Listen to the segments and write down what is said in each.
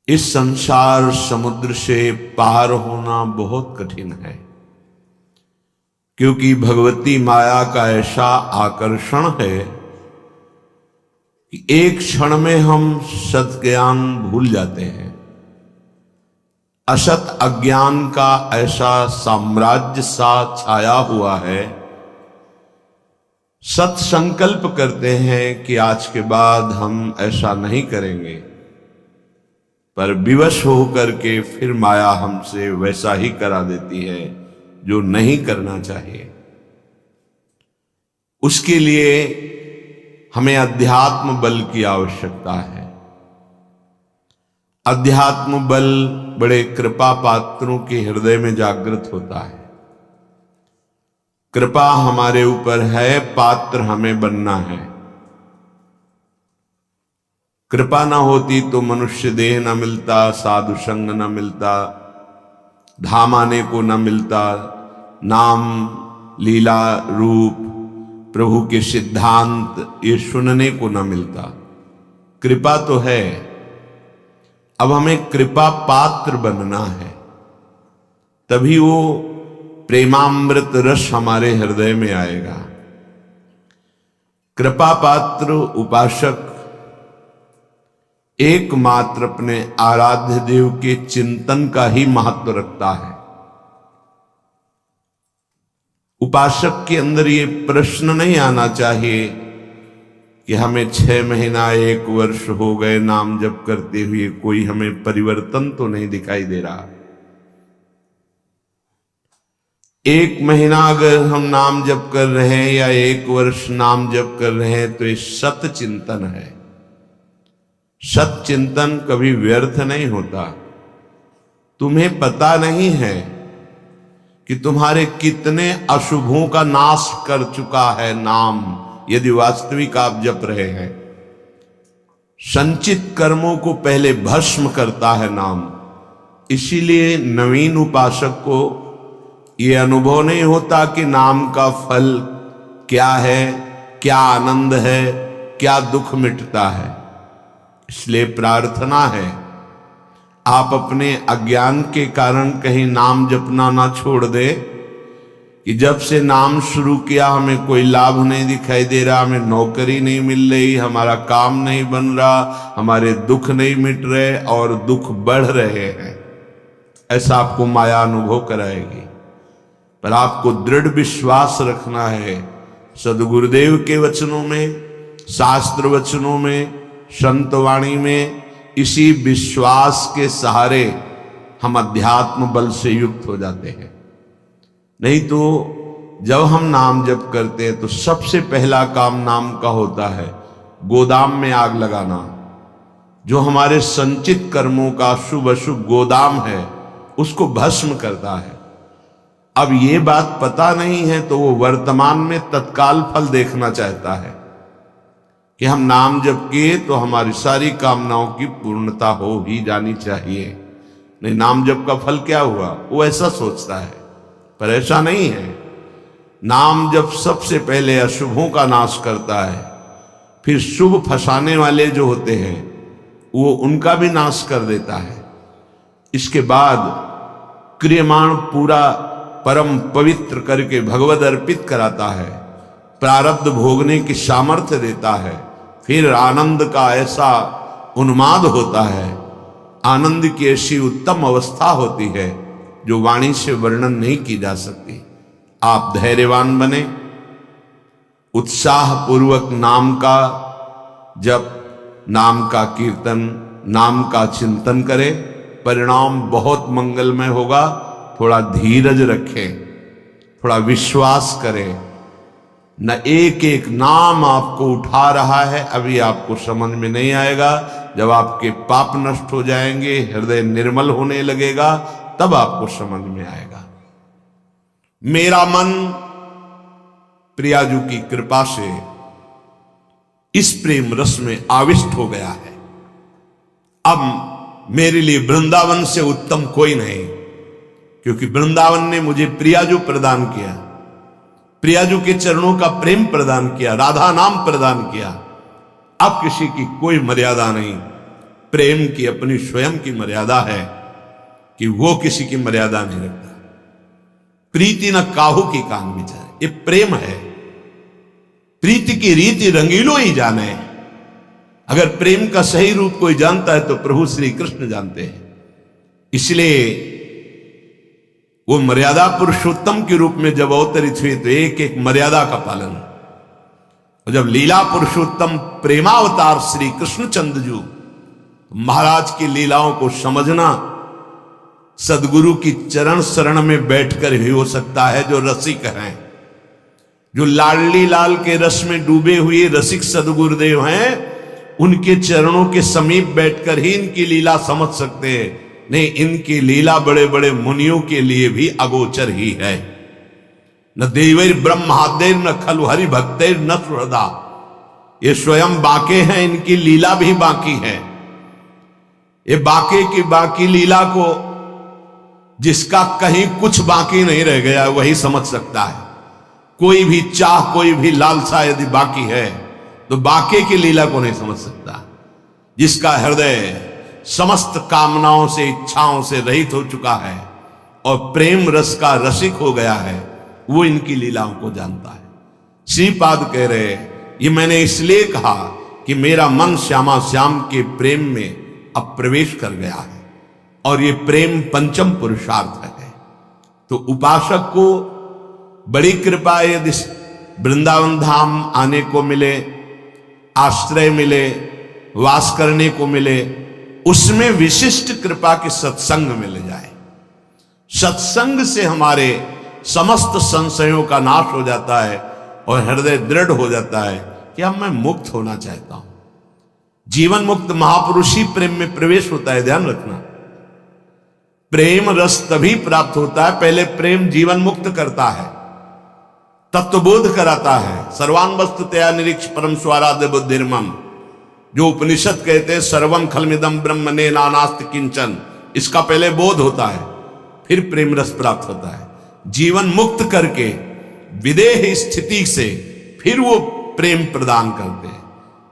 इस संसार समुद्र से पार होना बहुत कठिन है, क्योंकि भगवती माया का ऐसा आकर्षण है कि एक क्षण में हम सत ज्ञान भूल जाते हैं। असत अज्ञान का ऐसा साम्राज्य सा छाया हुआ है। सत संकल्प करते हैं कि आज के बाद हम ऐसा नहीं करेंगे, पर विवश होकर के फिर माया हमसे वैसा ही करा देती है जो नहीं करना चाहिए। उसके लिए हमें अध्यात्म बल की आवश्यकता है। अध्यात्म बल बड़े कृपा पात्रों के हृदय में जागृत होता है। कृपा हमारे ऊपर है, पात्र हमें बनना है। कृपा ना होती तो मनुष्य देह न मिलता, साधु संग न मिलता, धाम आने को न मिलता, नाम लीला रूप प्रभु के सिद्धांत ये सुनने को न मिलता। कृपा तो है, अब हमें कृपा पात्र बनना है, तभी वो प्रेमामृत रस हमारे हृदय में आएगा। कृपा पात्र उपासक एकमात्र अपने आराध्य देव के चिंतन का ही महत्व रखता है। उपासक के अंदर ये प्रश्न नहीं आना चाहिए कि हमें 6 महीना 1 वर्ष हो गए नाम जप करते हुए, कोई हमें परिवर्तन तो नहीं दिखाई दे रहा। 1 महीना अगर हम नाम जप कर रहे हैं या 1 वर्ष नाम जप कर रहे हैं तो ये सत चिंतन है। सत चिंतन कभी व्यर्थ नहीं होता। तुम्हें पता नहीं है कि तुम्हारे कितने अशुभों का नाश कर चुका है नाम, यदि वास्तविक आप जप रहे हैं। संचित कर्मों को पहले भस्म करता है नाम। इसीलिए नवीन उपासक को यह अनुभव नहीं होता कि नाम का फल क्या है, क्या आनंद है, क्या दुख मिटता है। इसलिए प्रार्थना है आप अपने अज्ञान के कारण कहीं नाम जपना ना छोड़ दे कि जब से नाम शुरू किया हमें कोई लाभ नहीं दिखाई दे रहा, हमें नौकरी नहीं मिल रही, हमारा काम नहीं बन रहा, हमारे दुख नहीं मिट रहे और दुख बढ़ रहे हैं। ऐसा आपको माया अनुभव कराएगी। पर आपको दृढ़ विश्वास रखना है सदगुरुदेव के वचनों में, शास्त्र वचनों में, संत वाणी में। इसी विश्वास के सहारे हम अध्यात्म बल से युक्त हो जाते हैं। नहीं तो जब हम नाम जप करते हैं तो सबसे पहला काम नाम का होता है गोदाम में आग लगाना। जो हमारे संचित कर्मों का शुभ अशुभ गोदाम है उसको भस्म करता है। अब ये बात पता नहीं है तो वो वर्तमान में तत्काल फल देखना चाहता है कि हम नाम जप किए तो हमारी सारी कामनाओं की पूर्णता हो ही जानी चाहिए। नहीं, नाम जप का फल क्या हुआ, वो ऐसा सोचता है। पर ऐसा नहीं है। नाम जप सबसे पहले अशुभों का नाश करता है, फिर शुभ फंसाने वाले जो होते हैं वो उनका भी नाश कर देता है। इसके बाद क्रियमाण पूरा परम पवित्र करके भगवद अर्पित कराता है, प्रारब्ध भोगने की सामर्थ्य देता है। फिर आनंद का ऐसा उन्माद होता है, आनंद की ऐसी उत्तम अवस्था होती है जो वाणी से वर्णन नहीं की जा सकती। आप धैर्यवान बने, उत्साह पूर्वक नाम का जप, नाम का कीर्तन, नाम का चिंतन करें। परिणाम बहुत मंगलमय होगा। थोड़ा धीरज रखें, थोड़ा विश्वास करें। न एक एक नाम आपको उठा रहा है, अभी आपको समझ में नहीं आएगा। जब आपके पाप नष्ट हो जाएंगे, हृदय निर्मल होने लगेगा, तब आपको समझ में आएगा। मेरा मन प्रियाजू की कृपा से इस प्रेम रस में आविष्ट हो गया है। अब मेरे लिए वृंदावन से उत्तम कोई नहीं, क्योंकि वृंदावन ने मुझे प्रियाजू प्रदान किया, प्रियाजू के चरणों का प्रेम प्रदान किया, राधा नाम प्रदान किया। अब किसी की कोई मर्यादा नहीं। प्रेम की अपनी स्वयं की मर्यादा है कि वो किसी की मर्यादा नहीं रखता। प्रीति न काहू की कान विचार, ये प्रेम है। प्रीति की रीति रंगीलो ही जाने। अगर प्रेम का सही रूप कोई जानता है तो प्रभु श्री कृष्ण जानते हैं। इसलिए वो मर्यादा पुरुषोत्तम के रूप में जब अवतरित हुए तो एक एक मर्यादा का पालन। और जब लीला पुरुषोत्तम प्रेमावतार श्री कृष्णचंद्र जी, महाराज की लीलाओं को समझना सदगुरु की चरण शरण में बैठकर ही हो सकता है। जो रसिक हैं, जो लाडली लाल के रस में डूबे हुए रसिक सदगुरुदेव हैं, उनके चरणों के समीप बैठकर ही इनकी लीला समझ सकते हैं। नहीं, इनकी लीला बड़े बड़े मुनियों के लिए भी अगोचर ही है। न देवैर ब्रह्मादेर न खलु हरि भक्तेर न सुहृदा, ये स्वयं बाके हैं, इनकी लीला भी बाकी है। ये बाके की बाकी लीला को जिसका कहीं कुछ बाकी नहीं रह गया वही समझ सकता है। कोई भी चाह, कोई भी लालसा यदि बाकी है तो बाके की लीला को नहीं समझ सकता। जिसका हृदय समस्त कामनाओं से, इच्छाओं से रहित हो चुका है और प्रेम रस का रसिक हो गया है, वो इनकी लीलाओं को जानता है। श्रीपाद कह रहे, ये मैंने इसलिए कहा कि मेरा मन श्यामा श्याम के प्रेम में अब प्रवेश कर गया है और ये प्रेम पंचम पुरुषार्थ है। तो उपासक को बड़ी कृपा यदि वृंदावन धाम आने को मिले, आश्रय मिले, वास करने को मिले, उसमें विशिष्ट कृपा के सत्संग मिल जाए। सत्संग से हमारे समस्त संशयों का नाश हो जाता है और हृदय दृढ़ हो जाता है कि अब मैं मुक्त होना चाहता हूं। जीवन मुक्त महापुरुष ही प्रेम में प्रवेश होता है, ध्यान रखना। प्रेम रस तभी प्राप्त होता है, पहले प्रेम जीवन मुक्त करता है, तत्वबोध कराता है। सर्वान वस्तुतया निरीक्ष परम स्वाराध्य बुद्धिर्मम, जो उपनिषद कहते हैं सर्वम खलमिदम ब्रह्मणे नानास्ति किंचन, इसका पहले बोध होता है, फिर प्रेम रस प्राप्त होता है। जीवन मुक्त करके विदेह स्थिति से फिर वो प्रेम प्रदान करते हैं।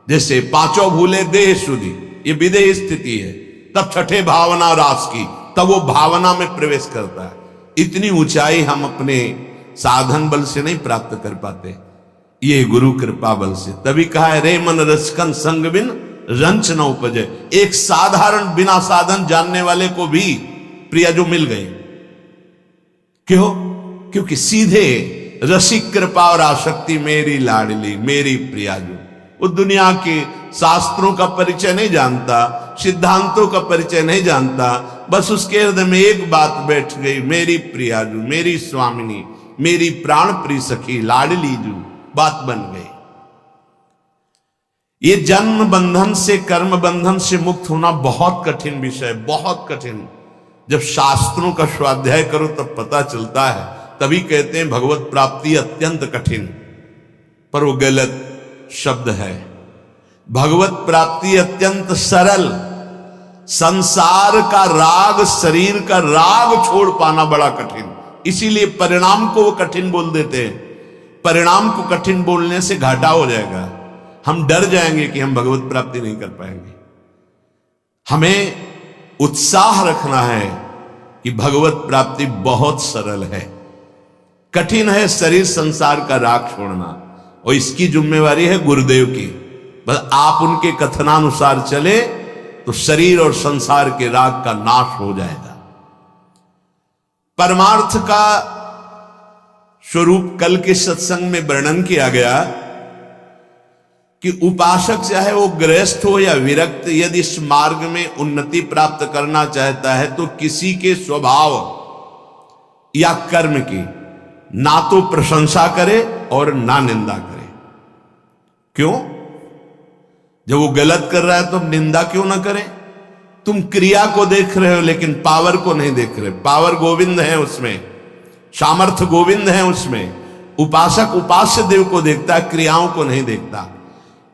जैसे पांचों भूले देह शुद्धि, ये विदेह स्थिति है। तब छठे भावना रास की, तब वो भावना में प्रवेश करता है। इतनी ऊंचाई हम अपने साधन बल से नहीं प्राप्त कर पाते, ये गुरु कृपा बल से। तभी कहा है रे मन रसकन संग बिन रंच न उपजे। एक साधारण बिना साधन जानने वाले को भी प्रिया जो मिल गई। क्यों? क्योंकि सीधे रसिक कृपा और आसक्ति मेरी लाडली मेरी प्रिया जो, वो दुनिया के शास्त्रों का परिचय नहीं जानता, सिद्धांतों का परिचय नहीं जानता, बस उसके हृदय में एक बात बैठ गई, मेरी प्रिया जो, मेरी स्वामिनी, मेरी प्राण प्रिय सखी लाडली जो, बात बन गई। ये जन्म बंधन से, कर्म बंधन से मुक्त होना बहुत कठिन विषय, बहुत कठिन। जब शास्त्रों का स्वाध्याय करो तब पता चलता है। तभी कहते हैं भगवत प्राप्ति अत्यंत कठिन, पर वो गलत शब्द है। भगवत प्राप्ति अत्यंत सरल। संसार का राग, शरीर का राग छोड़ पाना बड़ा कठिन, इसीलिए परिणाम को वो कठिन बोल देते हैं। परिणाम को कठिन बोलने से घाटा हो जाएगा, हम डर जाएंगे कि हम भगवत प्राप्ति नहीं कर पाएंगे। हमें उत्साह रखना है कि भगवत प्राप्ति बहुत सरल है। कठिन है शरीर संसार का राग छोड़ना, और इसकी जिम्मेवारी है गुरुदेव की। बस आप उनके कथनानुसार चले तो शरीर और संसार के राग का नाश हो जाएगा। परमार्थ का स्वरूप कल के सत्संग में वर्णन किया गया कि उपासक चाहे वो गृहस्थ हो या विरक्त, यदि इस मार्ग में उन्नति प्राप्त करना चाहता है तो किसी के स्वभाव या कर्म की ना तो प्रशंसा करे और ना निंदा करे। क्यों? जब वो गलत कर रहा है तो निंदा क्यों ना करें? तुम क्रिया को देख रहे हो लेकिन पावर को नहीं देख रहे। पावर गोविंद है उसमें, सामर्थ्य गोविंद है उसमें। उपासक उपास्य देव को देखता है, क्रियाओं को नहीं देखता।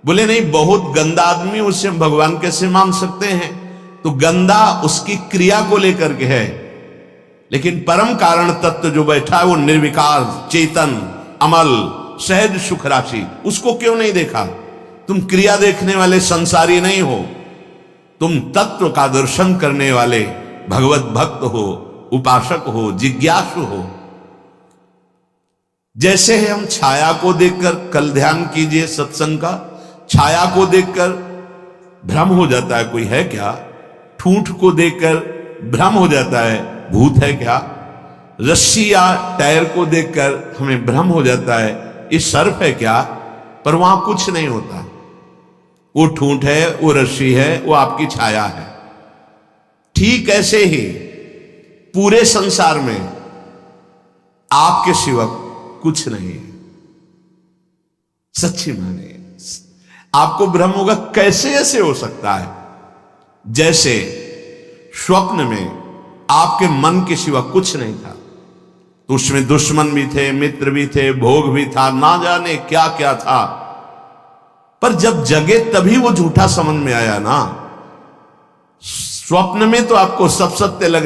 बोले नहीं, बहुत गंदा आदमी, उससे हम भगवान कैसे मान सकते हैं? तो गंदा उसकी क्रिया को लेकर के है, लेकिन परम कारण तत्व जो बैठा है वो निर्विकार, चेतन, अमल, सहज सुख राशि, उसको क्यों नहीं देखा? तुम क्रिया देखने वाले संसारी नहीं हो, तुम तत्व का दर्शन करने वाले भगवत भक्त हो, उपासक हो, जिज्ञासु हो। जैसे हम छाया को देखकर, कल ध्यान कीजिए सत्संग का, छाया को देखकर भ्रम हो जाता है कोई है क्या, ठूंठ को देखकर भ्रम हो जाता है भूत है क्या, रस्सी या टायर को देखकर हमें भ्रम हो जाता है ये सर्प है क्या, पर वहां कुछ नहीं होता। वो ठूंठ है, वो रस्सी है, वो आपकी छाया है। ठीक ऐसे ही पूरे संसार में आपके सिवा कुछ नहीं है। सच्ची माने आपको भ्रम होगा, कैसे ऐसे हो सकता है? जैसे स्वप्न में आपके मन के सिवा कुछ नहीं था, तो उसमें दुश्मन भी थे, मित्र भी थे, भोग भी था, ना जाने क्या क्या था, पर जब जगे तभी वो झूठा समझ में आया ना। स्वप्न में तो आपको सब सत्य लग